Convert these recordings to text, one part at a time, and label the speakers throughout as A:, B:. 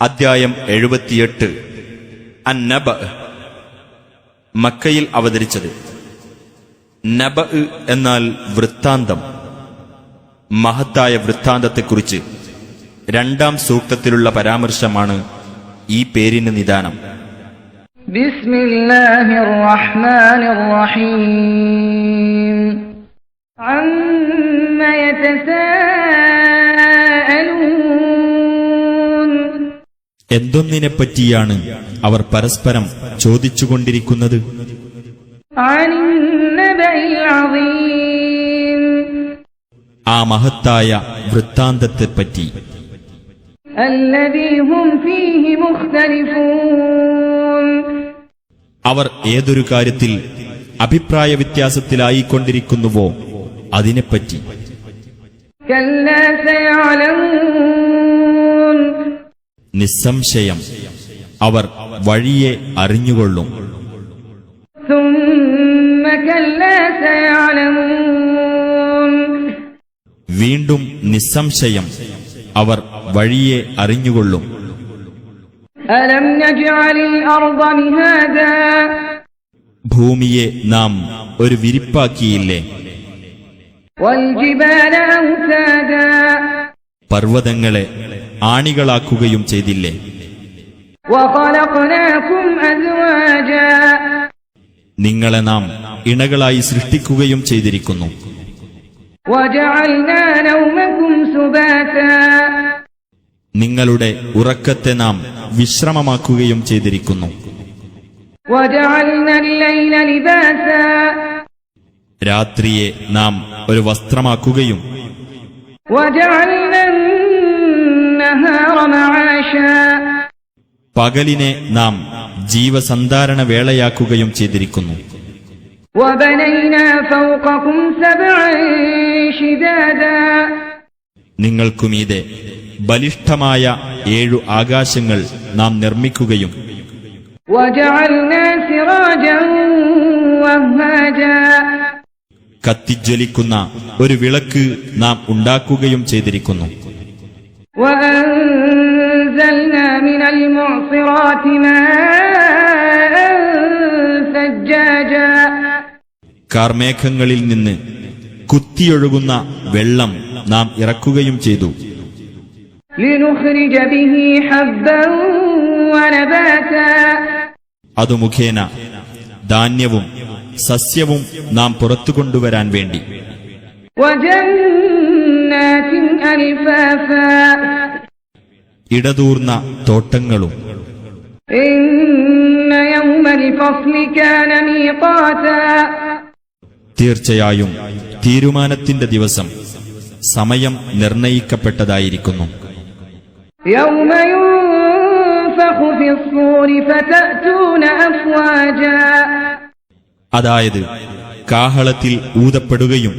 A: അദ്ധ്യായം 78 അന്നബ. മക്കയിൽ അവതരിച്ചത്. നബ എന്നാൽ വൃത്താന്തം. മഹത്തായ വൃത്താന്തത്തെക്കുറിച്ച് രണ്ടാം സൂക്തത്തിലുള്ള പരാമർശമാണ് ഈ പേരിന് നിദാനം.
B: ബിസ്മില്ലാഹിർ റഹ്മാനിർ റഹീം. അമ്മ യതസാഅലൂൻ.
A: എന്തൊന്നിനെപ്പറ്റിയാണ് അവർ പരസ്പരം ചോദിച്ചുകൊണ്ടിരിക്കുന്നത്?
B: അന്നബഇൽ അദീം.
A: ആ മഹത്തായ വൃത്താന്തത്തെപ്പറ്റി.
B: അല്ലദീ ഹും ഫീഹി മുഖ്തലിഫൂൻ.
A: അവർ ഏതൊരു കാര്യത്തിൽ അഭിപ്രായ വ്യത്യാസത്തിലായിക്കൊണ്ടിരിക്കുന്നുവോ അതിനെപ്പറ്റി.
B: കല്ലാ സയഅലമൂൻ.
A: നിസ്സംശയം അവർ വഴിയെ അറിഞ്ഞുകൊള്ളും.
B: ثم كلا سيعلمون.
A: വീണ്ടും നിസ്സംശയം അവർ വഴിയെ അറിഞ്ഞുകൊള്ളും.
B: ألم نجعل الأرض مهادا.
A: ഭൂമിയെ നാം ഒരു വിരിപ്പാക്കിയില്ലേ?
B: والجبال أوتادا.
A: പർവ്വതങ്ങളെ ആണികളാക്കുകയും ചെയ്തില്ലേ?
B: وخلقناكم أزواجا.
A: നിങ്ങളെ നാം ഇണകളായി സൃഷ്ടിക്കുകയും ചെയ്തിരിക്കുന്നു.
B: وجعلنا نومكم سباتا.
A: നിങ്ങളുടെ ഉറക്കത്തെ നാം വിശ്രമമാക്കുകയും ചെയ്തിരിക്കുന്നു.
B: وجعلنا الليل لباسا.
A: രാത്രിയെ നാം ഒരു വസ്ത്രമാക്കുകയും
B: وجعلنا النهار معاشا.
A: പകലിനെ നാം ജീവസന്ധാരണ വേളയാക്കുകയും ചെയ്തിരിക്കുന്നു.
B: وبنينا فوقكم سبعا شدادا.
A: നിങ്ങൾക്കുമീതെ ബലിഷ്ഠമായ 7 ആകാശങ്ങൾ നാം നിർമ്മിക്കുകയും
B: وجعلنا سراجا وهاجا.
A: കത്തിജ്വലിക്കുന്ന ഒരു വിളക്ക് നാം ഉണ്ടാക്കുകയും ചെയ്തിരിക്കുന്നു.
B: وأنزلنا من المعصرات ماء ثجاجا.
A: കാർമേഘങ്ങളിൽ നിന്ന് കുത്തിയൊഴുകുന്ന വെള്ളം നാം ഇറക്കുകയും ചെയ്തു.
B: لنخرج به حبا ونباتا.
A: അതു മുഖേന ധാന്യവും സസ്യവും നാം പുറത്തു കൊണ്ടുവരാൻ വേണ്ടി.
B: وجنات ألفافا.
A: ഇടതൂർന്ന തോട്ടങ്ങളും.
B: إن يوم الفصل كان ميقاتا.
A: തീർച്ചയായും തീരുമാനത്തിന്റെ ദിവസം സമയം നിർണയിക്കപ്പെട്ടതായിരിക്കുന്നു.
B: يوم ينفخ في الصور فتأتون أفواجا.
A: അതായത് കാഹളത്തിൽ ഊതപ്പെടുകയും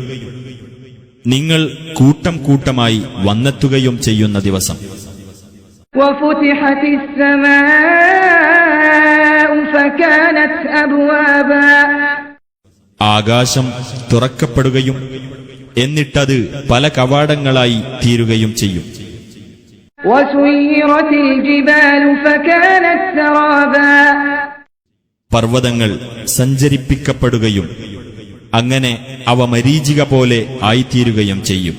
A: നിങ്ങൾ കൂട്ടം കൂട്ടമായി വന്നെത്തുകയും ചെയ്യുന്ന ദിവസം.
B: وفتحت السماء فكانت أبوابا.
A: ആകാശം തുറക്കപ്പെടുകയും എന്നിട്ടത് പല കവാടങ്ങളായി തീരുകയും ചെയ്യും.
B: وسيرت الجبال فكانت سرابا.
A: പർവ്വതങ്ങൾ സഞ്ചരിപ്പിക്കപ്പെടുകയും അങ്ങനെ അവ മരീചിക പോലെ ആയിത്തീരുകയും ചെയ്യും.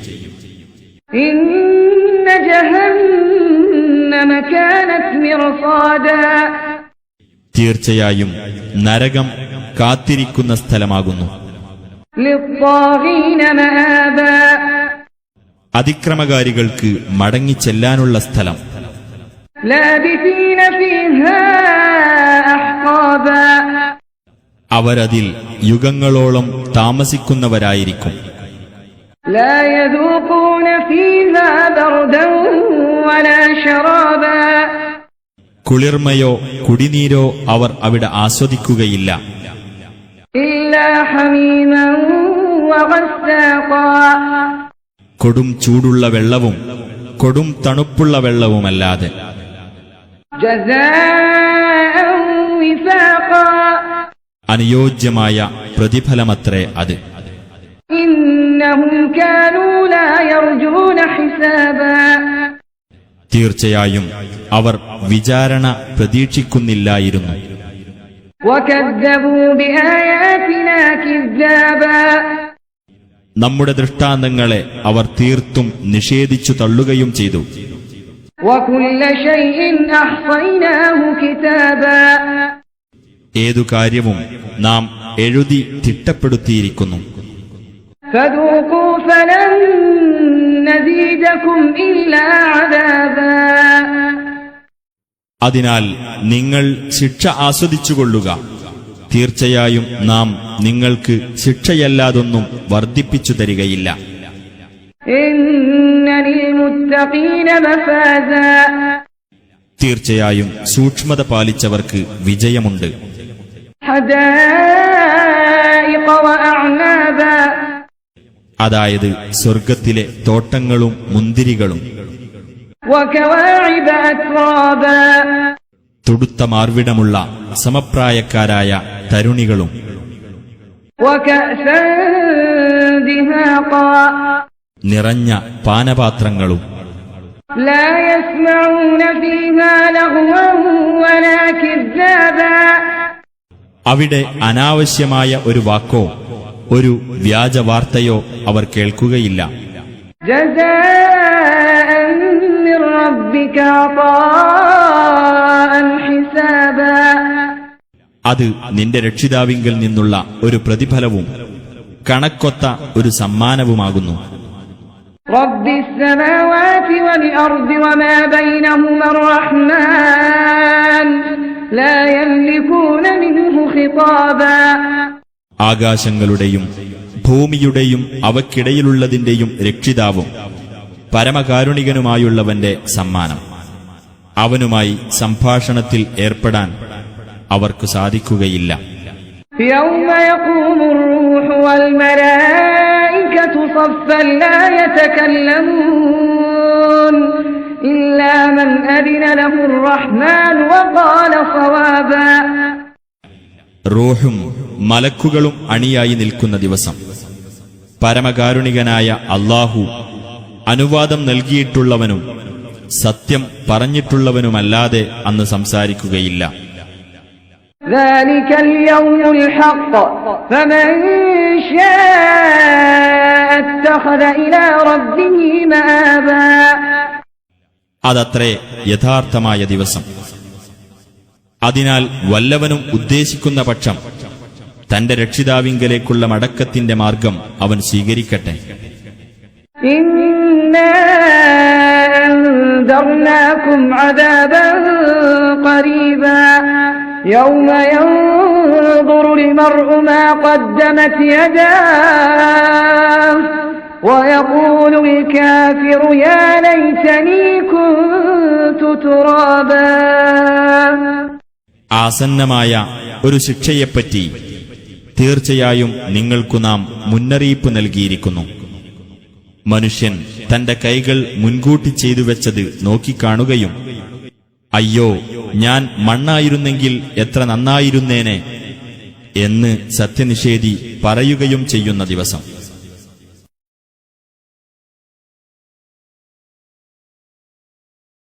B: إن جهنم كانت مرصادا.
A: തീർച്ചയായും നരകം കാത്തിരിക്കുന്ന സ്ഥലമാകുന്നു.
B: للطاغين مآبا.
A: അതിക്രമകാരികൾക്ക് മടങ്ങിച്ചെല്ലാനുള്ള സ്ഥലം.
B: لابثين فيها أحقابا.
A: അവരതിൽ യുഗങ്ങളോളം താമസിക്കുന്നവരായിരിക്കും.
B: لا يذوقون فيها بردا ولا شرابا.
A: കുളിർമയോ കുടിനീരോ അവർ അവിടെ ആസ്വദിക്കുകയില്ല.
B: إلا حميما وغساقا.
A: കൊടും ചൂടുള്ള വെള്ളവും കൊടും തണുപ്പുള്ള വെള്ളവുമല്ലാതെ.
B: جزاء وفاقا.
A: അനുയോജ്യമായ പ്രതിഫലമത്രേ അത്.
B: إنهم كانوا لا يرجون حسابا.
A: തീർച്ചയായും അവർ വിചാരണ പ്രതീക്ഷിക്കുന്നില്ലായിരുന്നു.
B: وكذبوا بآياتنا كذابا
A: നമ്മുടെ ദൃഷ്ടാന്തങ്ങളെ അവർ തീർത്തും നിഷേധിച്ചു തള്ളുകയും ചെയ്തു.
B: وكل شيء أحصيناه كتابا
A: ഏതു കാര്യവും നാം എഴുതി തിട്ടപ്പെടുത്തിയിരിക്കുന്നു.
B: فذوقوا فلن نزيدكم إلا عذابا
A: അതിനാൽ നിങ്ങൾ ശിക്ഷ ആസ്വദിച്ചുകൊള്ളുക. തീർച്ചയായും നാം നിങ്ങൾക്ക് ശിക്ഷയല്ലാതൊന്നും വർദ്ധിപ്പിച്ചു തരികയില്ല.
B: إن للمتقين مفازا
A: തീർച്ചയായും സൂക്ഷ്മത പാലിച്ചവർക്ക് വിജയമുണ്ട്.
B: حدائق وأعنابا
A: അതായത് സ്വർഗത്തിലെ തോട്ടങ്ങളും മുന്തിരികളും
B: وكواعب أترابا
A: തുടുത്ത മാർവിടമുള്ള സമപ്രായക്കാരായ തരുണികളും
B: وكأسا دهاقا
A: നിറഞ്ഞ പാനപാത്രങ്ങളും
B: لا يسمعون فيها لغوا ولا كذابا
A: അവിടെ അനാവശ്യമായ ഒരു വാക്കോ ഒരു വ്യാജവാർത്തയോ അവർ കേൾക്കുകയില്ല.
B: جزاء من ربك عطاء حسابا
A: അത് നിന്റെ രക്ഷിതാവിങ്കൽ നിന്നുള്ള ഒരു പ്രതിഫലവും കണക്കൊത്ത ഒരു സമ്മാനവുമാകുന്നു.
B: رب السماوات والأرض وما بينهما الرحمن لا يملكون منه خطابا
A: ആകാശങ്ങളുടെയും ഭൂമിയുടെയും അവക്കിടയിലുള്ളതിന്റെയും രക്ഷിതാവും പരമകാരുണികനുമായുള്ളവന്റെ സമ്മാനം. അവനുമായി സംഭാഷണത്തിൽ ഏർപ്പെടാൻ അവർക്ക് സാധിക്കുകയില്ല.
B: يوم يقوم الروح والملائكة صفا لا يتكلمون إلا من أذن له الرحمن وقال صوابا
A: റൂഹും മലക്കുകളും അണിയായി നിൽക്കുന്ന ദിവസം പരമകാരുണികനായ അല്ലാഹു അനുവാദം നൽകിയിട്ടുള്ളവനും സത്യം പറഞ്ഞിട്ടുള്ളവനുമല്ലാതെ അന്ന് സംസാരിക്കുകയില്ല.
B: ذلك اليوم الحق فمن شاء اتخذ إلى ربه مآبا
A: അതത്രേ യഥാർത്ഥമായ ദിവസം. അതിനാൽ വല്ലവനും ഉദ്ദേശിക്കുന്ന പക്ഷം തന്റെ രക്ഷിതാവിങ്കലേക്കുള്ള മടക്കത്തിന്റെ മാർഗം അവൻ സ്വീകരിക്കട്ടെ.
B: إنا أنذرناكم عذابا قريبا يوم ينظر المرء ما قدمت يداه ويقول الكافر يا ليتني كنت ترابا
A: ആസന്നമായ ഒരു ശിക്ഷയെപ്പറ്റി തീർച്ചയായും നിങ്ങൾക്കു നാം മുന്നറിയിപ്പ് നൽകിയിരിക്കുന്നു. മനുഷ്യൻ തന്റെ കൈകൾ മുൻകൂട്ടി ചെയ്തു വെച്ചത് നോക്കിക്കാണുകയും അയ്യോ ഞാൻ മണ്ണായിരുന്നെങ്കിൽ എത്ര നന്നായിരുന്നേനെ എന്ന് സത്യനിഷേധി പറയുകയും ചെയ്യുന്ന ദിവസം.